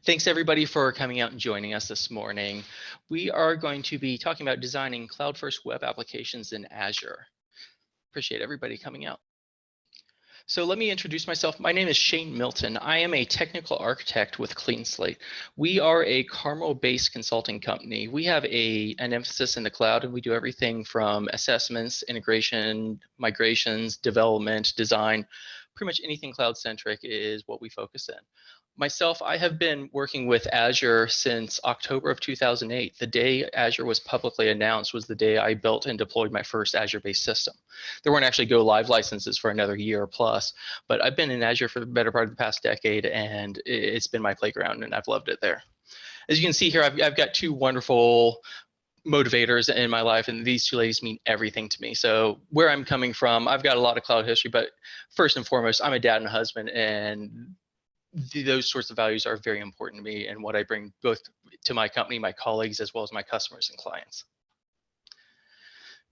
Thanks everybody for coming out and joining us this morning. We are going to be talking about designing cloud-first web applications in Azure. Appreciate everybody coming out. So let me introduce myself. My name is Shane Milton. I am a technical architect with Clean Slate. We are a Carmel-based consulting company. We have an emphasis in the cloud, and we do everything from assessments, integration, migrations, development, design. Pretty much anything cloud-centric is what we focus in. Myself, I have been working with Azure since October of 2008. The day Azure was publicly announced was the day I built and deployed my first Azure-based system. There weren't actually go live licenses for another year plus, but I've been in Azure for the better part of the past decade, and it's been my playground, and I've loved it there. As you can see here, I've got two wonderful motivators in my life, and these two ladies mean everything to me. So where I'm coming from, I've got a lot of cloud history, but first and foremost, I'm a dad and a husband, and those sorts of values are very important to me and what I bring both to my company, my colleagues, as well as my customers and clients.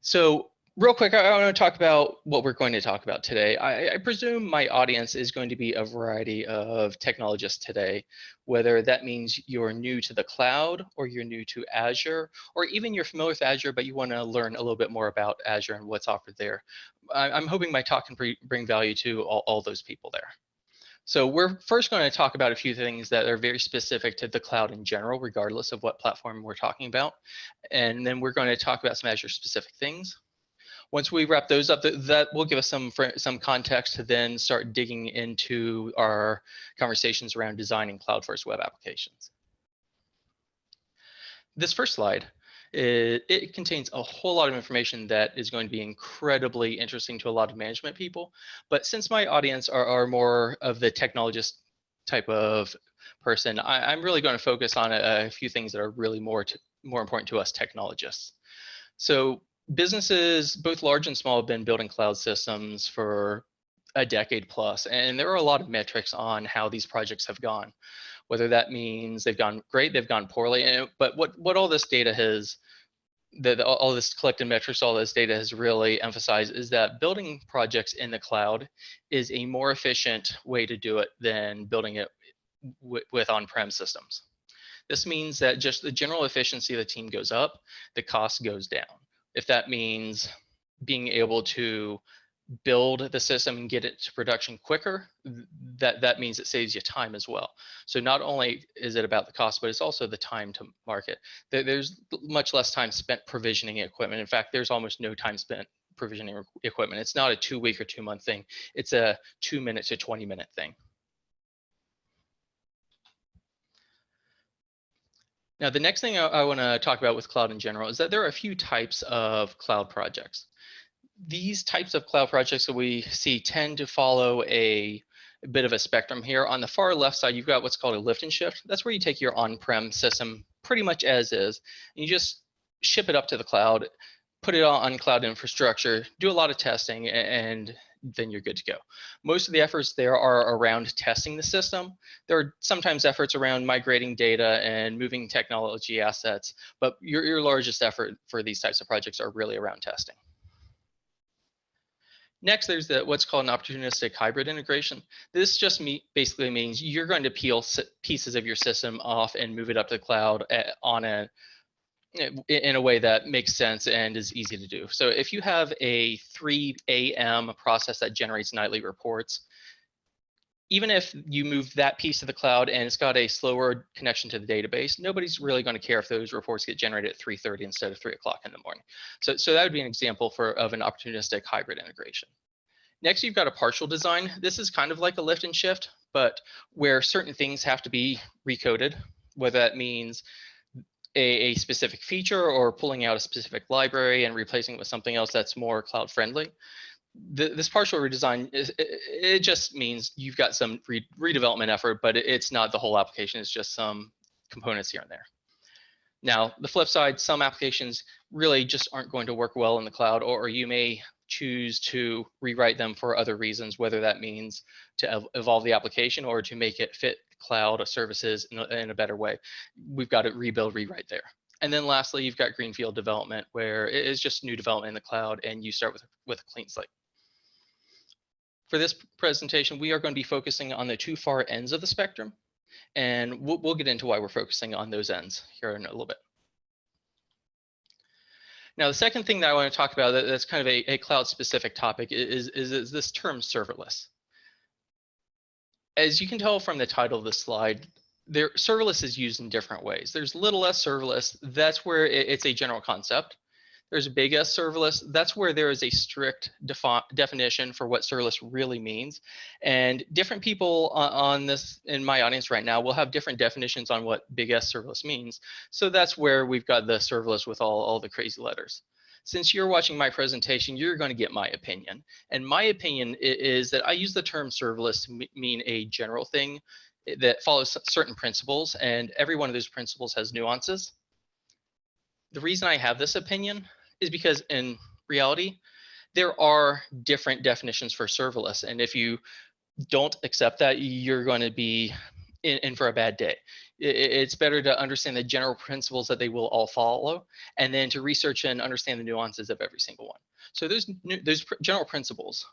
So real quick, I want to talk about what we're going to talk about today. I presume my audience is going to be a variety of technologists today, whether that means you're new to the cloud or you're new to Azure, or even you're familiar with Azure, but you want to learn a little bit more about Azure and what's offered there. I'm hoping my talk can bring value to all those people there. So we're first going to talk about a few things that are very specific to the cloud in general, regardless of what platform we're talking about. And then we're going to talk about some Azure specific things. Once we wrap those up, that will give us some context to then start digging into our conversations around designing cloud-first web applications. This first slide, it contains a whole lot of information that is going to be incredibly interesting to a lot of management people. But since my audience are more of the technologist type of person, I'm really going to focus on a few things that are really more important to us technologists. So businesses, both large and small, have been building cloud systems for a decade plus, and there are a lot of metrics on how these projects have gone. Whether that means they've gone great, they've gone poorly, but what all this data has, all this collected metrics, all this data has really emphasized is that building projects in the cloud is a more efficient way to do it than building it with on-prem systems. This means that just the general efficiency of the team goes up, the cost goes down. If that means being able to build the system and get it to production quicker, that means it saves you time as well. So not only is it about the cost, but it's also the time to market. There's much less time spent provisioning equipment. In fact, there's almost no time spent provisioning equipment. It's not a 2-week or 2-month thing. It's a 2-minute to 20-minute thing. Now, the next thing I want to talk about with cloud in general is that there are a few types of cloud projects. These types of cloud projects that we see tend to follow a bit of a spectrum here. On the far left side, you've got what's called a lift and shift. That's where you take your on-prem system pretty much as is, and you just ship it up to the cloud, put it on cloud infrastructure, do a lot of testing, and then you're good to go. Most of the efforts there are around testing the system. There are sometimes efforts around migrating data and moving technology assets, but your largest effort for these types of projects are really around testing. Next, there's what's called an opportunistic hybrid integration. This just basically means you're going to peel pieces of your system off and move it up to the cloud in a way that makes sense and is easy to do. So if you have a 3 a.m. process that generates nightly reports, even if you move that piece to the cloud and it's got a slower connection to the database, nobody's really going to care if those reports get generated at 3:30 instead of 3 o'clock in the morning. So that would be an example of an opportunistic hybrid integration. Next, you've got a partial design. This is kind of like a lift and shift, but where certain things have to be recoded, whether that means a specific feature or pulling out a specific library and replacing it with something else that's more cloud friendly. This partial redesign, it just means you've got some redevelopment effort, but it's not the whole application. It's just some components here and there. Now, the flip side, some applications really just aren't going to work well in the cloud, or you may choose to rewrite them for other reasons, whether that means to evolve the application or to make it fit cloud services in a better way. We've got to rebuild, rewrite there. And then lastly, you've got greenfield development, where it is just new development in the cloud and you start with a clean slate. For this presentation, we are going to be focusing on the two far ends of the spectrum. And we'll get into why we're focusing on those ends here in a little bit. Now, the second thing that I want to talk about that's kind of a cloud-specific topic is this term serverless. As you can tell from the title of the slide, serverless is used in different ways. There's little s serverless. That's where it's a general concept. There's a big S serverless. That's where there is a strict definition for what serverless really means. And different people on this, in my audience right now, will have different definitions on what big S serverless means. So that's where we've got the serverless with all the crazy letters. Since you're watching my presentation, you're going to get my opinion. And my opinion is that I use the term serverless to mean a general thing that follows certain principles, and every one of those principles has nuances. The reason I have this opinion is because in reality, there are different definitions for serverless. And if you don't accept that, you're going to be in for a bad day. It's better to understand the general principles that they will all follow, and then to research and understand the nuances of every single one. So those general principles.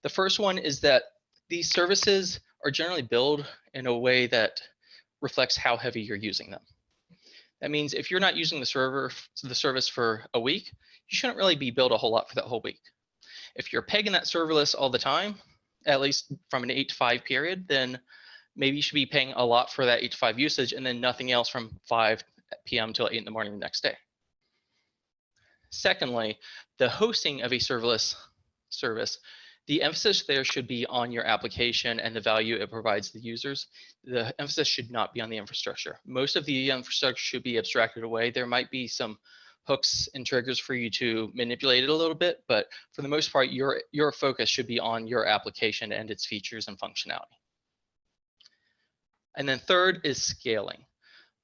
The first one is that these services are generally built in a way that reflects how heavy you're using them. That means if you're not using the service for a week, you shouldn't really be billed a whole lot for that whole week. If you're pegging that serverless all the time, at least from an 8 to 5 period, then maybe you should be paying a lot for that 8 to 5 usage and then nothing else from 5 p.m. till 8 in the morning the next day. Secondly, the hosting of a serverless service, the emphasis there should be on your application and the value it provides the users. The emphasis should not be on the infrastructure. Most of the infrastructure should be abstracted away. There might be some hooks and triggers for you to manipulate it a little bit, but for the most part, your focus should be on your application and its features and functionality. And then third is scaling.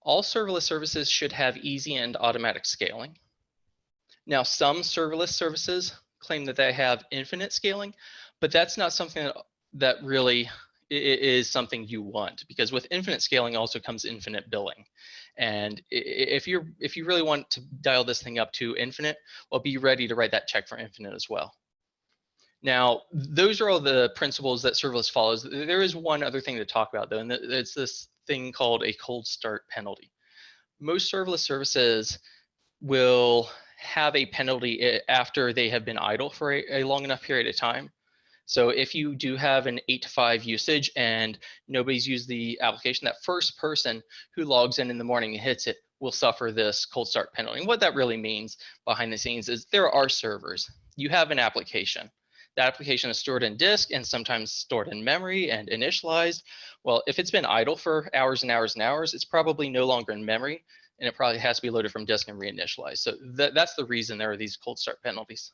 All serverless services should have easy and automatic scaling. Now, some serverless services claim that they have infinite scaling, but that's not something that really is something you want, because with infinite scaling also comes infinite billing. And if you really want to dial this thing up to infinite, well, be ready to write that check for infinite as well. Now, those are all the principles that serverless follows. There is one other thing to talk about though, and it's this thing called a cold start penalty. Most serverless services will have a penalty after they have been idle for a long enough period of time. So if you do have an 8 to 5 usage and nobody's used the application, that first person who logs in the morning and hits it will suffer this cold start penalty. And what that really means behind the scenes is there are servers. You have an application. That application is stored in disk and sometimes stored in memory and initialized. Well, if it's been idle for hours and hours and hours, it's probably no longer in memory, and it probably has to be loaded from disk and reinitialized. So that's the reason there are these cold start penalties.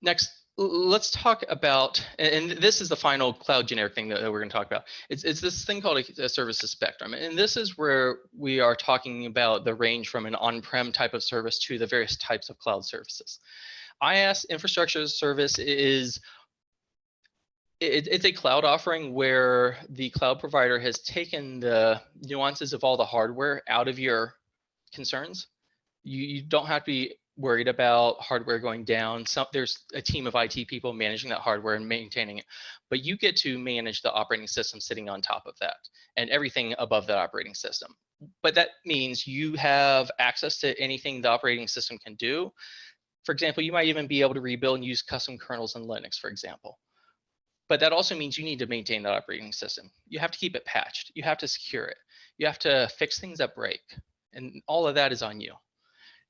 Next, let's talk about, and this is the final cloud generic thing that we're going to talk about. It's this thing called a services spectrum. And this is where we are talking about the range from an on-prem type of service to the various types of cloud services. IaaS, infrastructure as a service, it's a cloud offering where the cloud provider has taken the nuances of all the hardware out of your concerns. You don't have to be worried about hardware going down. There's a team of IT people managing that hardware and maintaining it, but you get to manage the operating system sitting on top of that and everything above that operating system. But that means you have access to anything the operating system can do. For example, you might even be able to rebuild and use custom kernels in Linux, for example. But that also means you need to maintain that operating system. You have to keep it patched. You have to secure it. You have to fix things that break. And all of that is on you.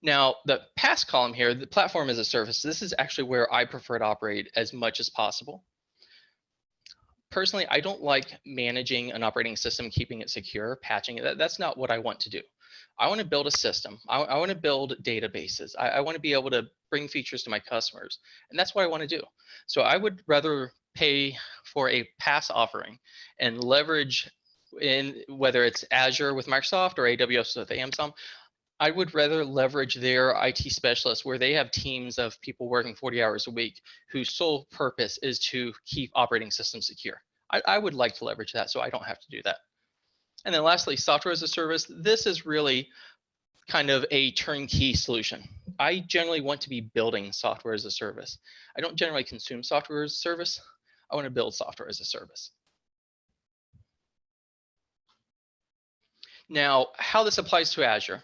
Now, the PaaS column here, the platform as a service, this is actually where I prefer to operate as much as possible. Personally, I don't like managing an operating system, keeping it secure, patching it. That's not what I want to do. I want to build a system. I want to build databases. I want to be able to bring features to my customers. And that's what I want to do. So I would rather pay for a PaaS offering and leverage in whether it's Azure with Microsoft or AWS with Amazon. I would rather leverage their IT specialists where they have teams of people working 40 hours a week whose sole purpose is to keep operating systems secure. I would like to leverage that so I don't have to do that. And then lastly, software as a service. This is really kind of a turnkey solution. I generally want to be building software as a service. I don't generally consume software as a service. I want to build software as a service. Now, how this applies to Azure.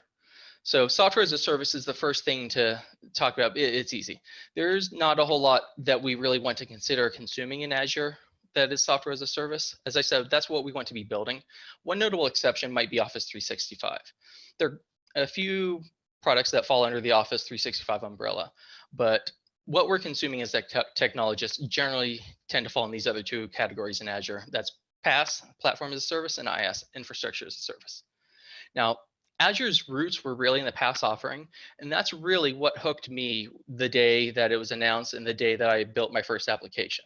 So software as a service is the first thing to talk about. It's easy. There's not a whole lot that we really want to consider consuming in Azure that is software as a service. As I said, that's what we want to be building. One notable exception might be Office 365. There are a few products that fall under the Office 365 umbrella, but what we're consuming as technologists generally tend to fall in these other two categories in Azure. That's PaaS, Platform as a Service, and IaaS, Infrastructure as a Service. Now, Azure's roots were really in the PaaS offering, and that's really what hooked me the day that it was announced and the day that I built my first application.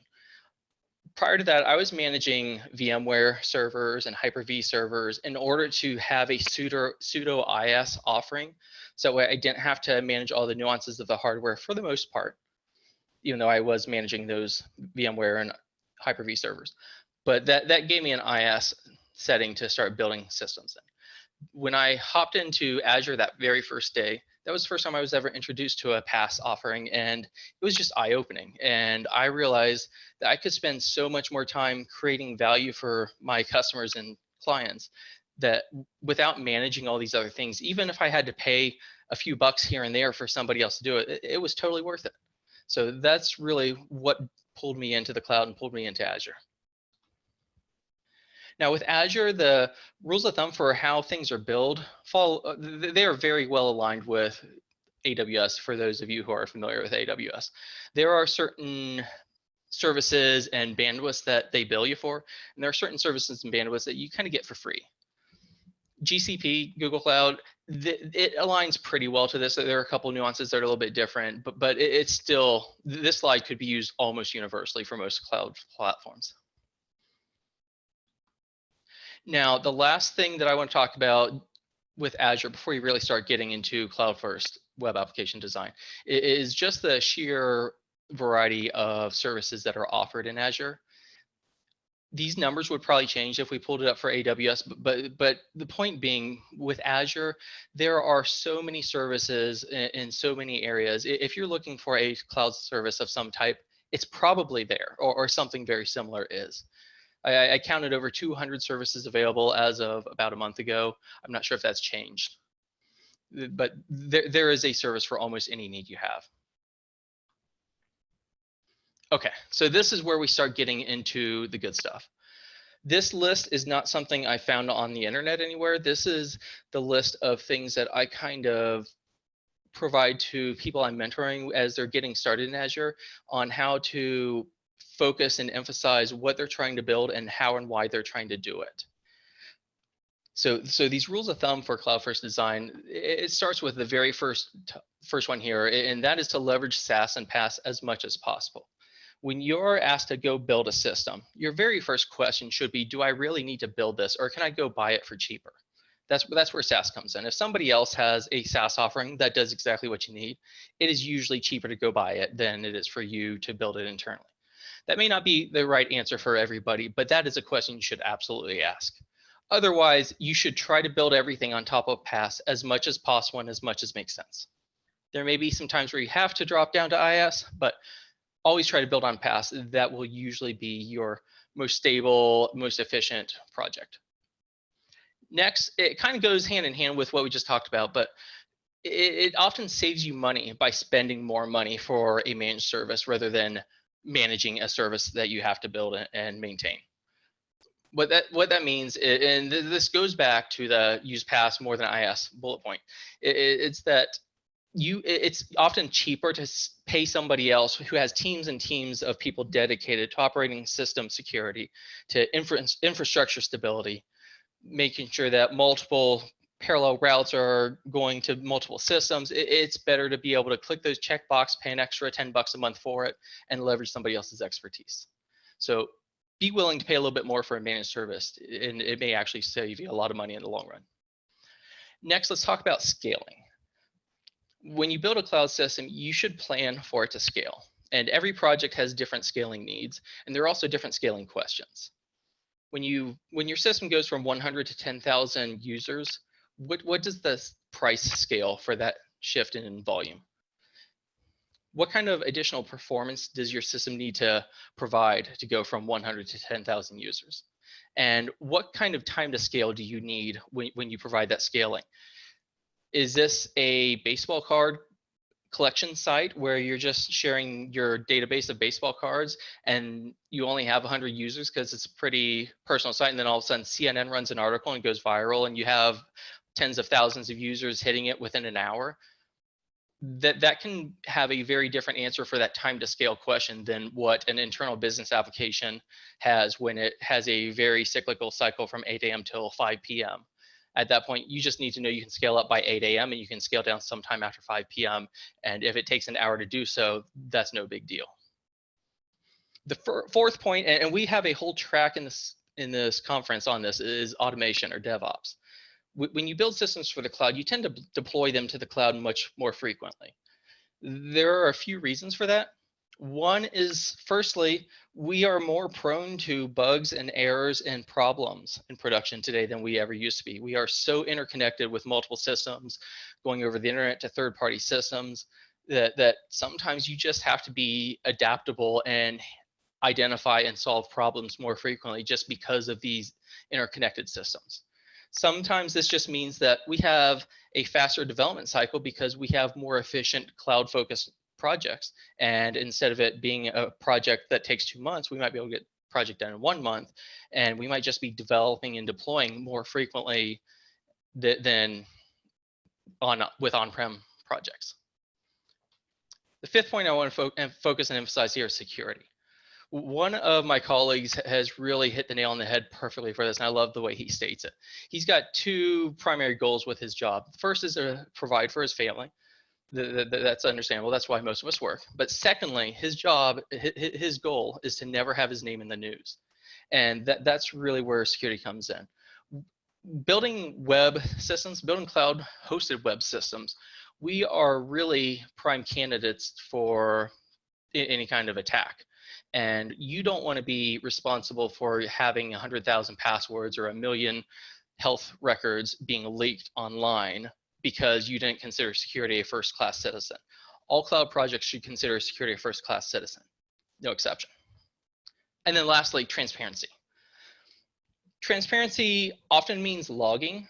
Prior to that, I was managing VMware servers and Hyper-V servers in order to have a pseudo IaaS offering, so I didn't have to manage all the nuances of the hardware for the most part, even though I was managing those VMware and Hyper-V servers. But that gave me an IaaS setting to start building systems in. When I hopped into Azure that very first day, that was the first time I was ever introduced to a PaaS offering, and it was just eye-opening. And I realized that I could spend so much more time creating value for my customers and clients that without managing all these other things, even if I had to pay a few bucks here and there for somebody else to do it, it was totally worth it. So that's really what pulled me into the cloud and pulled me into Azure. Now with Azure, the rules of thumb for how things are built they are very well aligned with AWS for those of you who are familiar with AWS. There are certain services and bandwidths that they bill you for, and there are certain services and bandwidths that you kind of get for free. GCP, Google Cloud, it aligns pretty well to this. There are a couple of nuances that are a little bit different, but it's still, this slide could be used almost universally for most cloud platforms. Now, the last thing that I want to talk about with Azure before you really start getting into cloud first web application design is just the sheer variety of services that are offered in Azure. These numbers would probably change if we pulled it up for AWS, but the point being with Azure, there are so many services in so many areas. If you're looking for a cloud service of some type, it's probably there, or something very similar is. I counted over 200 services available as of about a month ago. I'm not sure if that's changed, but there is a service for almost any need you have. Okay, so this is where we start getting into the good stuff. This list is not something I found on the internet anywhere. This is the list of things that I kind of provide to people I'm mentoring as they're getting started in Azure on how to focus and emphasize what they're trying to build and how and why they're trying to do it. So these rules of thumb for cloud first design, it starts with the very first one here, and that is to leverage SaaS and PaaS as much as possible. When you're asked to go build a system, your very first question should be, do I really need to build this, or can I go buy it for cheaper? That's where SaaS comes in. If somebody else has a SaaS offering that does exactly what you need, it is usually cheaper to go buy it than it is for you to build it internally. That may not be the right answer for everybody, but that is a question you should absolutely ask. Otherwise, you should try to build everything on top of PaaS as much as possible and as much as makes sense. There may be some times where you have to drop down to IaaS, but always try to build on PaaS. That will usually be your most stable, most efficient project. Next, it kind of goes hand in hand with what we just talked about, but it often saves you money by spending more money for a managed service rather than managing a service that you have to build and maintain. What that means, and this goes back to the use PaaS more than IaaS bullet point, it's that it's often cheaper to pay somebody else who has teams and teams of people dedicated to operating system security, to infrastructure stability, making sure that multiple parallel routes are going to multiple systems. It's better to be able to click those checkbox, pay an extra 10 bucks a month for it, and leverage somebody else's expertise. So be willing to pay a little bit more for a managed service, and it may actually save you a lot of money in the long run. Next, let's talk about scaling. When you build a cloud system, you should plan for it to scale. And every project has different scaling needs, and there are also different scaling questions. When your system goes from 100 to 10,000 users, what does the price scale for that shift in volume? what kind of additional performance does your system need to provide to go from 100 to 10,000 users? And what kind of time to scale do you need when you provide that scaling? Is this a baseball card collection site where you're just sharing your database of baseball cards and you only have 100 users because it's a pretty personal site, and then all of a sudden CNN runs an article and goes viral and you have tens of thousands of users hitting it within an hour? That can have a very different answer for that time to scale question than what an internal business application has when it has a very cyclical cycle from 8 a.m. till 5 p.m. At that point, you just need to know you can scale up by 8 a.m. and you can scale down sometime after 5 p.m. And if it takes an hour to do so, that's no big deal. The fourth point, and we have a whole track in this conference on this, is automation or DevOps. When you build systems for the cloud, you tend to deploy them to the cloud much more frequently. There are a few reasons for that. One is, firstly, we are more prone to bugs and errors and problems in production today than we ever used to be. We are so interconnected with multiple systems, going over the internet to third-party systems, that sometimes you just have to be adaptable and identify and solve problems more frequently just because of these interconnected systems. Sometimes this just means that we have a faster development cycle because we have more efficient cloud-focused projects. And instead of it being a project that takes 2 months, we might be able to get a project done in 1 month, and we might just be developing and deploying more frequently than with on-prem projects. The fifth point I want to focus and emphasize here is security. One of my colleagues has really hit the nail on the head perfectly for this, and I love the way he states it. He's got two primary goals with his job. The first is to provide for his family. That's understandable. That's why most of us work. But secondly, his goal is to never have his name in the news. And that's really where security comes in. Building web systems, building cloud-hosted web systems, we are really prime candidates for any kind of attack. And you don't want to be responsible for having 100,000 passwords or 1 million health records being leaked online because you didn't consider security a first-class citizen. All cloud projects should consider security a first-class citizen, no exception. And then lastly, transparency. Transparency often means logging,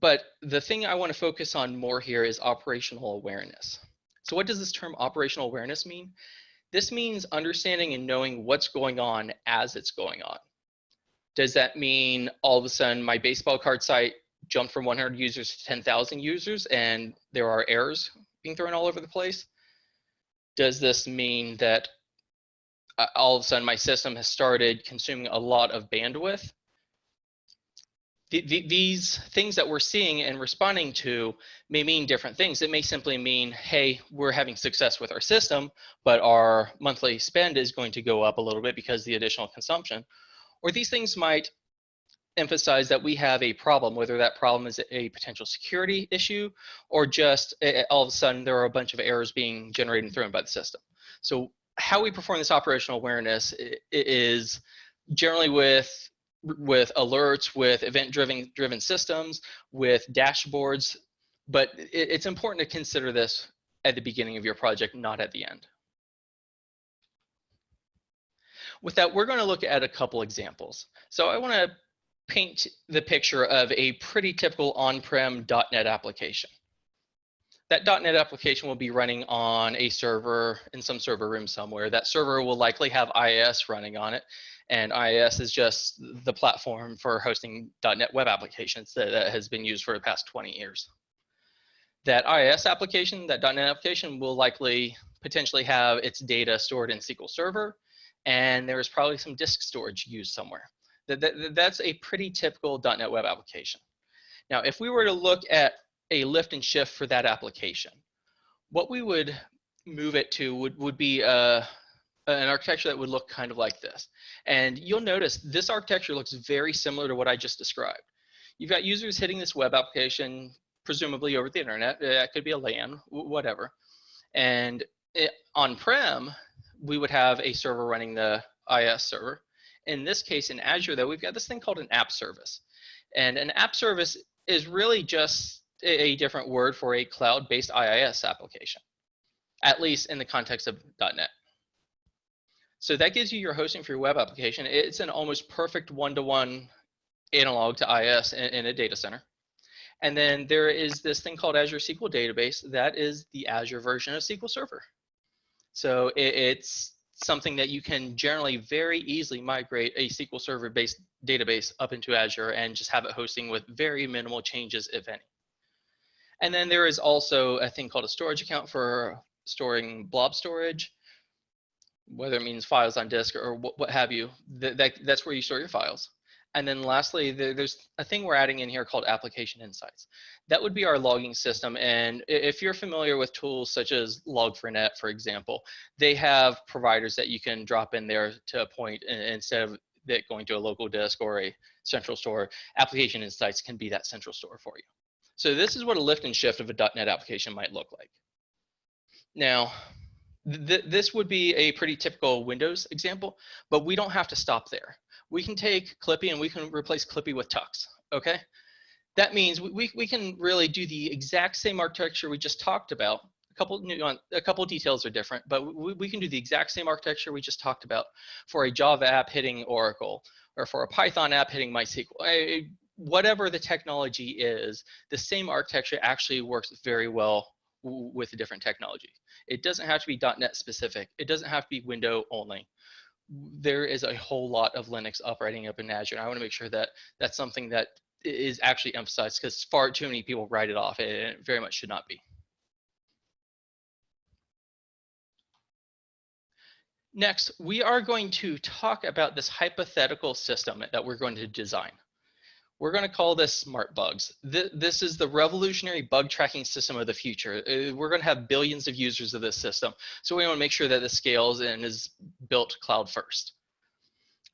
but the thing I want to focus on more here is operational awareness. So what does this term operational awareness mean? This means understanding and knowing what's going on as it's going on. Does that mean all of a sudden my baseball card site jumped from 100 users to 10,000 users and there are errors being thrown all over the place? Does this mean that all of a sudden my system has started consuming a lot of bandwidth? These things that we're seeing and responding to may mean different things. It may simply mean, hey, we're having success with our system, but our monthly spend is going to go up a little bit because of the additional consumption. Or these things might emphasize that we have a problem, whether that problem is a potential security issue or just all of a sudden there are a bunch of errors being generated and thrown by the system. So how we perform this operational awareness is generally with alerts, with event-driven systems, with dashboards, but it's important to consider this at the beginning of your project, not at the end. With that, we're going to look at a couple examples. So I want to paint the picture of a pretty typical on-prem .NET application. That .NET application will be running on a server in some server room somewhere. That server will likely have IIS running on it. And IIS is just the platform for hosting .NET web applications that has been used for the past 20 years. That IIS application, that .NET application, will likely potentially have its data stored in SQL Server, and there is probably some disk storage used somewhere. That's a pretty typical .NET web application. Now, if we were to look at a lift and shift for that application, what we would move it to would be an architecture that would look kind of like this. And you'll notice this architecture looks very similar to what I just described. You've got users hitting this web application, presumably over the internet. That could be a LAN, whatever. And on-prem, we would have a server running the IIS server. In this case, in Azure, though, we've got this thing called an app service. And an app service is really just a different word for a cloud-based IIS application. at least in the context of .NET. So that gives you your hosting for your web application. It's an almost perfect one-to-one analog to IS in a data center. And then there is this thing called Azure SQL Database. That is the Azure version of SQL Server. So it's something that you can generally very easily migrate a SQL Server based database up into Azure and just have it hosting with very minimal changes, if any. And then there is also a thing called a storage account for storing blob storage, whether it means files on disk or what have you. That's where you store your files. And then lastly, there's a thing we're adding in here called Application Insights. That would be our logging system. And if you're familiar with tools such as Log4net, for example, they have providers that you can drop in there to a point instead of it going to a local disk or a central store. Application Insights can be that central store for you. So this is what a lift and shift of a .NET application might look like. Now, this would be a pretty typical Windows example, but we don't have to stop there. We can take Clippy and we can replace Clippy with Tux, okay? That means we can really do the exact same architecture we just talked about. A couple details are different, but we can do the exact same architecture we just talked about for a Java app hitting Oracle, or for a Python app hitting MySQL. Whatever the technology is, the same architecture actually works very well with a different technology. It doesn't have to be .NET specific. It doesn't have to be window only. There is a whole lot of Linux operating up in Azure, and I want to make sure that that's something that is actually emphasized, because far too many people write it off, and it very much should not be. Next, we are going to talk about this hypothetical system that we're going to design. We're going to call this Smart Bugs. This is the revolutionary bug tracking system of the future. We're going to have billions of users of this system, so we want to make sure that this scales and is built cloud first.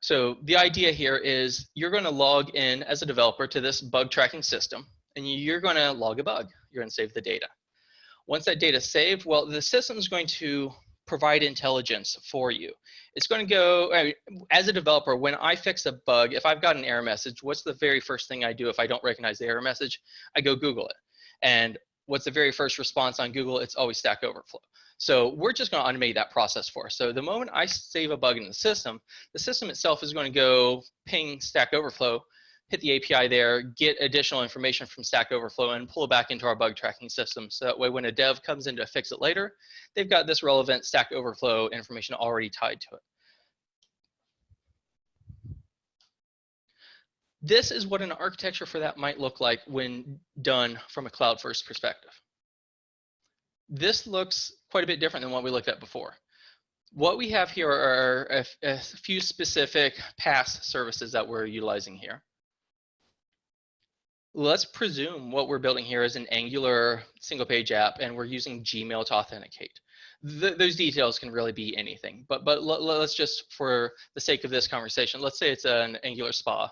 So the idea here is you're going to log in as a developer to this bug tracking system, and you're going to log a bug. You're going to save the data. Once that data is saved, well, the system is going to provide intelligence for you. It's going to go, as a developer, when I fix a bug, if I've got an error message, what's the very first thing I do if I don't recognize the error message? I go Google it. And what's the very first response on Google? It's always Stack Overflow. So we're just going to automate that process for us. So the moment I save a bug in the system itself is going to go ping Stack Overflow, hit the API there, get additional information from Stack Overflow, and pull it back into our bug tracking system. So that way when a dev comes in to fix it later, they've got this relevant Stack Overflow information already tied to it. This is what an architecture for that might look like when done from a cloud-first perspective. This looks quite a bit different than what we looked at before. What we have here are a few specific PaaS services that we're utilizing here. Let's presume what we're building here is an Angular single-page app, and we're using Gmail to authenticate. Those details can really be anything, but let's just, for the sake of this conversation, let's say it's an Angular spa,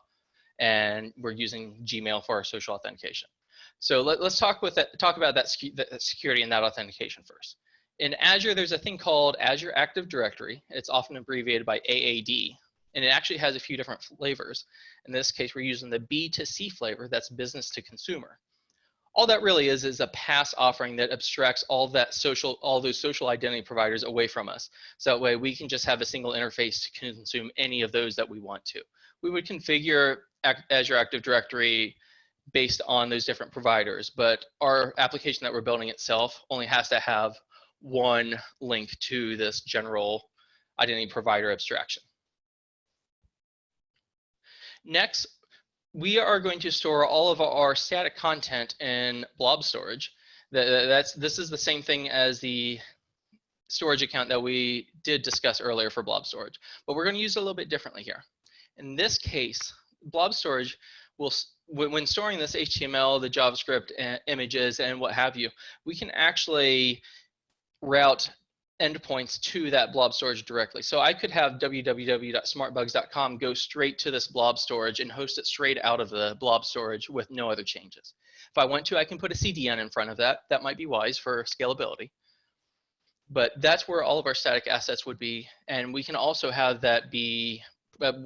and we're using Gmail for our social authentication. So let's talk about that security and that authentication first. In Azure, there's a thing called Azure Active Directory. It's often abbreviated by AAD, and it actually has a few different flavors. In this case, we're using the B2C flavor, that's business to consumer. All that really is a PaaS offering that abstracts all those social identity providers away from us. So that way we can just have a single interface to consume any of those that we want to. We would configure Azure Active Directory based on those different providers, but our application that we're building itself only has to have one link to this general identity provider abstraction. Next, we are going to store all of our static content in blob storage. This is the same thing as the storage account that we did discuss earlier for blob storage, but we're going to use it a little bit differently here. In this case, blob storage will, when storing this HTML, the JavaScript, images, and what have you, we can actually route endpoints to that blob storage directly. So I could have www.smartbugs.com go straight to this blob storage and host it straight out of the blob storage with no other changes. If I want to, I can put a CDN in front of that. That might be wise for scalability. But that's where all of our static assets would be. And we can also have that be,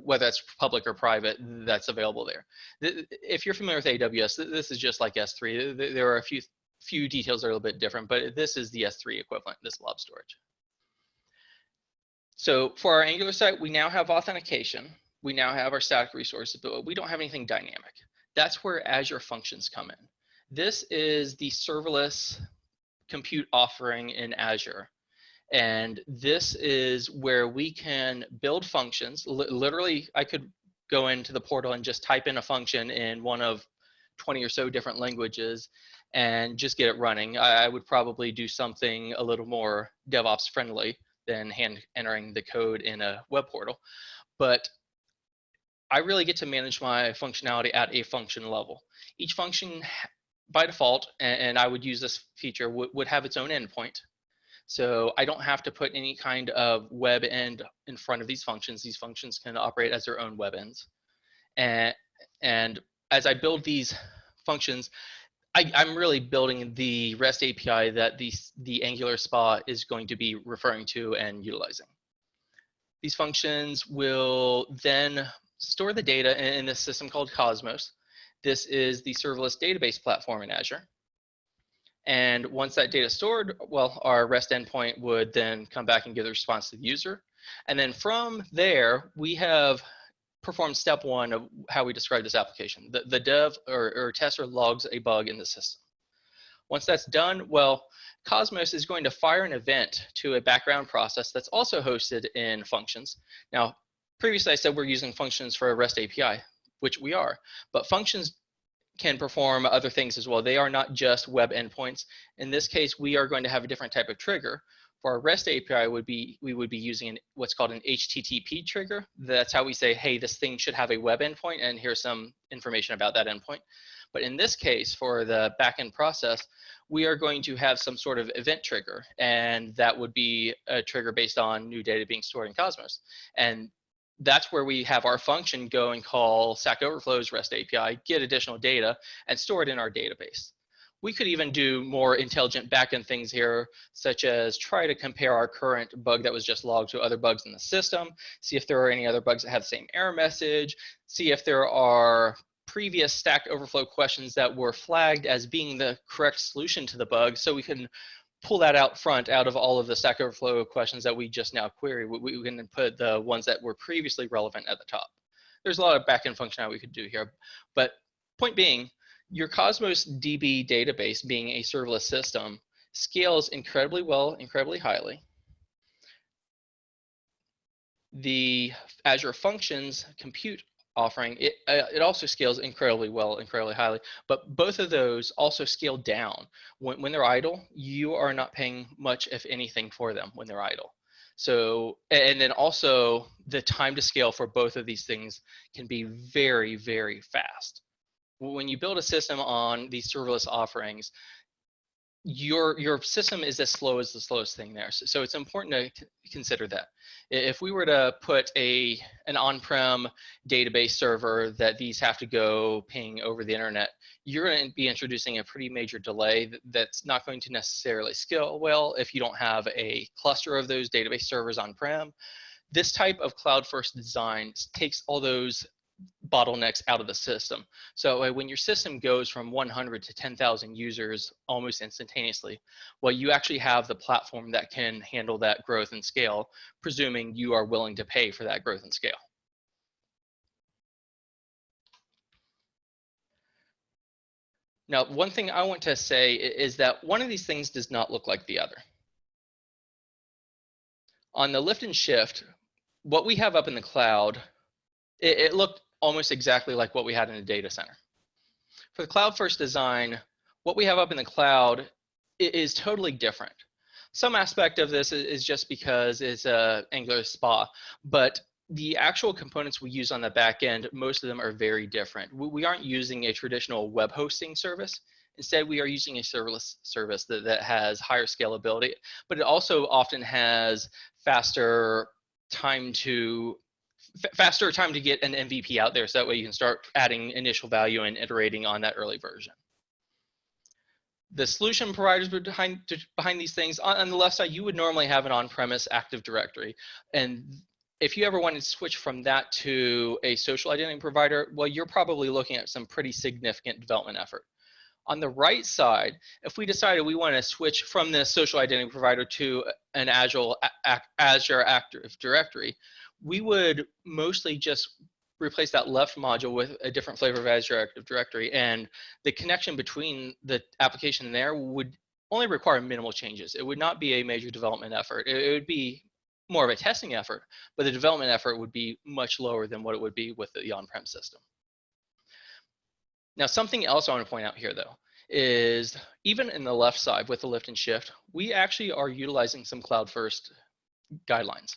whether it's public or private, that's available there. If you're familiar with AWS, this is just like S3. There are a few few details are a little bit different, but this is the S3 equivalent, this blob storage. So for our Angular site, we now have authentication. We now have our static resources, but we don't have anything dynamic. That's where Azure Functions come in. This is the serverless compute offering in Azure. And this is where we can build functions. Literally, I could go into the portal and just type in a function in one of 20 or so different languages and just get it running. I would probably do something a little more DevOps friendly than hand entering the code in a web portal. But I really get to manage my functionality at a function level. Each function by default, and I would use this feature, would have its own endpoint. So I don't have to put any kind of web end in front of these functions. These functions can operate as their own web ends. And as I build these functions, I'm really building the REST API that the Angular SPA is going to be referring to and utilizing. These functions will then store the data in this system called Cosmos. This is the serverless database platform in Azure. And once that data is stored, well, our REST endpoint would then come back and give the response to the user. And then from there, we have performed step one of how we describe this application. The dev or tester logs a bug in the system. Once that's done, well, Cosmos is going to fire an event to a background process that's also hosted in functions. Now, previously I said we're using functions for a REST API, which we are, but functions can perform other things as well. They are not just web endpoints. In this case, we are going to have a different type of trigger. For our REST API, we would be using what's called an HTTP trigger. That's how we say, hey, this thing should have a web endpoint, and here's some information about that endpoint. But in this case, for the backend process, we are going to have some sort of event trigger, and that would be a trigger based on new data being stored in Cosmos. And that's where we have our function go and call Stack Overflow's REST API, get additional data, and store it in our database. We could even do more intelligent backend things here, such as try to compare our current bug that was just logged to other bugs in the system, see if there are any other bugs that have the same error message, see if there are previous Stack Overflow questions that were flagged as being the correct solution to the bug, so we can pull that out front out of all of the Stack Overflow questions that we just now query. We can put the ones that were previously relevant at the top. There's a lot of backend functionality we could do here, but point being, your Cosmos DB database, being a serverless system, scales incredibly well, incredibly highly. The Azure Functions compute offering, it also scales incredibly well, incredibly highly, but both of those also scale down. When they're idle, you are not paying much, if anything, for them when they're idle. So, and then also the time to scale for both of these things can be very, very fast. When you build a system on these serverless offerings, your system is as slow as the slowest thing there. So it's important to consider that. If we were to put an on-prem database server that these have to go ping over the internet, you're going to be introducing a pretty major delay that's not going to necessarily scale well if you don't have a cluster of those database servers on-prem. This type of cloud-first design takes all those bottlenecks out of the system. So when your system goes from 100 to 10,000 users almost instantaneously, well, you actually have the platform that can handle that growth and scale, presuming you are willing to pay for that growth and scale. Now, one thing I want to say is that one of these things does not look like the other. On the lift and shift, what we have up in the cloud, it looked almost exactly like what we had in a data center. For the cloud-first design, what we have up in the cloud is totally different. Some aspect of this is just because it's a Angular SPA, but the actual components we use on the back end, most of them are very different. We aren't using a traditional web hosting service. Instead, we are using a serverless service that has higher scalability, but it also often has faster time to get an MVP out there, so that way you can start adding initial value and iterating on that early version. The solution providers behind these things, on the left side, you would normally have an on-premise Active Directory. And if you ever wanted to switch from that to a social identity provider, well, you're probably looking at some pretty significant development effort. On the right side, if we decided we want to switch from this social identity provider to an Azure Active Directory, we would mostly just replace that left module with a different flavor of Azure Active Directory, and the connection between the application there would only require minimal changes. It would not be a major development effort. It would be more of a testing effort, but the development effort would be much lower than what it would be with the on-prem system. Now, something else I want to point out here, though, is even in the left side with the lift and shift, we actually are utilizing some cloud-first guidelines.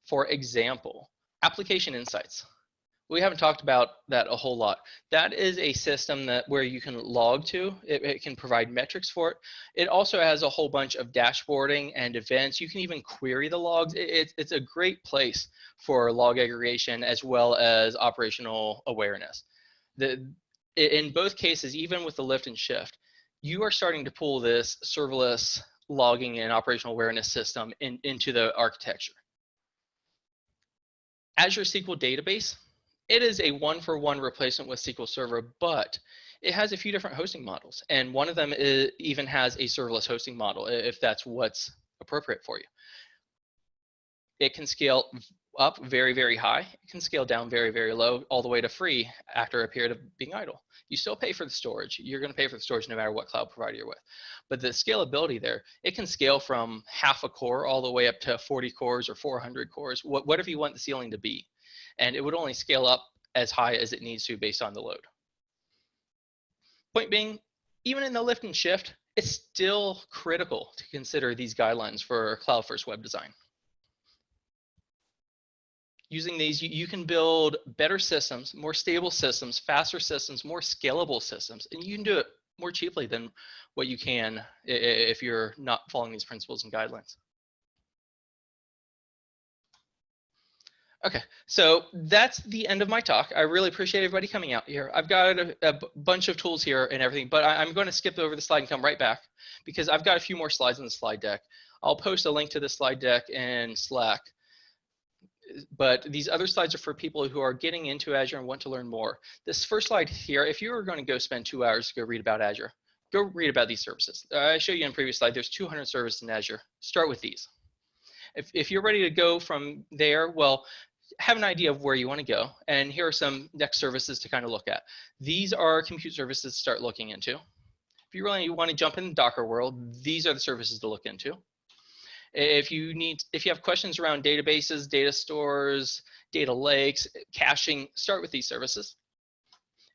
For example, application insights. We haven't talked about that a whole lot. That is a system that where you can log to. It can provide metrics for it. It also has a whole bunch of dashboarding and events. You can even query the logs. It's a great place for log aggregation as well as operational awareness. In both cases, even with the lift and shift, you are starting to pull this serverless logging and operational awareness system into the architecture. Azure SQL Database, it is a one-for-one replacement with SQL Server, but it has a few different hosting models, and one of them even has a serverless hosting model if that's what's appropriate for you. It can scale up very, very high. It can scale down very, very low, all the way to free after a period of being idle. You still pay for the storage. You're going to pay for the storage no matter what cloud provider you're with. But the scalability there, it can scale from half a core all the way up to 40 cores or 400 cores, whatever you want the ceiling to be. And it would only scale up as high as it needs to based on the load. Point being, even in the lift and shift, it's still critical to consider these guidelines for cloud-first web design. Using these, you can build better systems, more stable systems, faster systems, more scalable systems, and you can do it more cheaply than what you can if you're not following these principles and guidelines. Okay, so that's the end of my talk. I really appreciate everybody coming out here. I've got a bunch of tools here and everything, but I'm going to skip over the slide and come right back because I've got a few more slides in the slide deck. I'll post a link to the slide deck in Slack. But these other slides are for people who are getting into Azure and want to learn more. This first slide here, if you were going to go spend 2 hours to go read about Azure, go read about these services. I showed you in the previous slide, there's 200 services in Azure. Start with these. If you're ready to go from there, well, have an idea of where you want to go. And here are some next services to kind of look at. These are compute services to start looking into. If you really want to jump in the Docker world, these are the services to look into. If you have questions around databases, data stores, data lakes, caching, start with these services.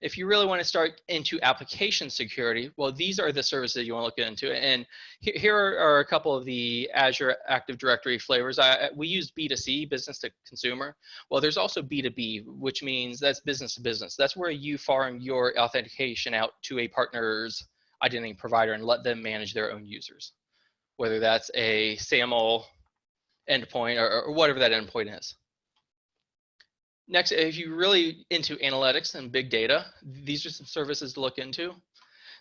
If you really want to start into application security, well, these are the services you want to look into. And here are a couple of the Azure Active Directory flavors. We use B2C, business to consumer. Well, there's also B2B, which means that's business to business. That's where you farm your authentication out to a partner's identity provider and let them manage their own users, whether that's a SAML endpoint or whatever that endpoint is. Next, if you're really into analytics and big data, these are some services to look into.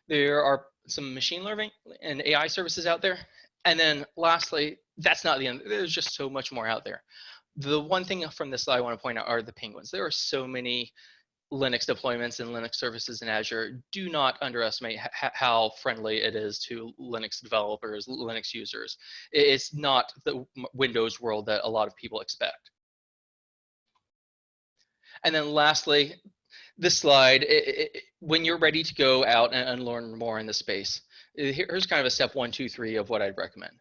There are some machine learning and AI services out there. And then lastly, that's not the end. There's just so much more out there. The one thing from this slide I want to point out are the penguins. There are so many Linux deployments and Linux services in Azure. Do not underestimate how friendly it is to Linux developers, Linux users. It's not the Windows world that a lot of people expect. And then lastly, this slide, when you're ready to go out and learn more in the space, here's kind of a step 1, 2, 3 of what I'd recommend.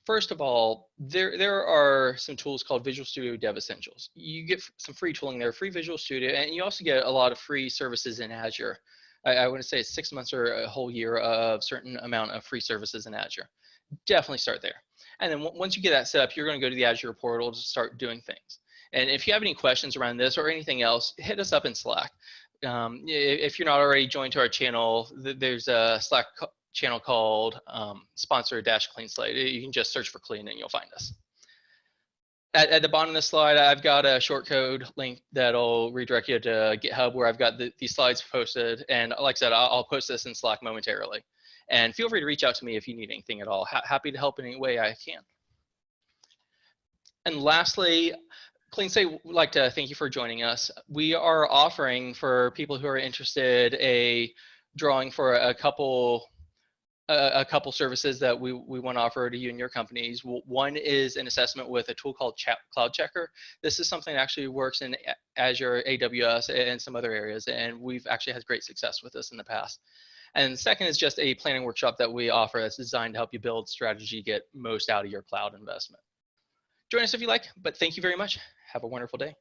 First of all, there are some tools called Visual Studio Dev Essentials. You get some free tooling there, free Visual Studio, and you also get a lot of free services in Azure. I want to say it's 6 months or a whole year of certain amount of free services in Azure. Definitely start there. And then once you get that set up, you're going to go to the Azure portal to start doing things. And if you have any questions around this or anything else, hit us up in Slack. If you're not already joined to our channel, there's a Slack channel called sponsor-clean slate. You can just search for clean and you'll find us. At the bottom of the slide, I've got a short code link that'll redirect you to GitHub where I've got these slides posted. And like I said, I'll post this in Slack momentarily. And feel free to reach out to me if you need anything at all. Happy to help in any way I can. And lastly, Clean Slate would like to thank you for joining us. We are offering for people who are interested a drawing for a couple services that we want to offer to you and your companies. One is an assessment with a tool called Cloud Checker. This is something that actually works in Azure, AWS, and some other areas, and we've actually had great success with this in the past. And second is just a planning workshop that we offer that's designed to help you build strategy, get most out of your cloud investment. Join us if you like, but thank you very much. Have a wonderful day.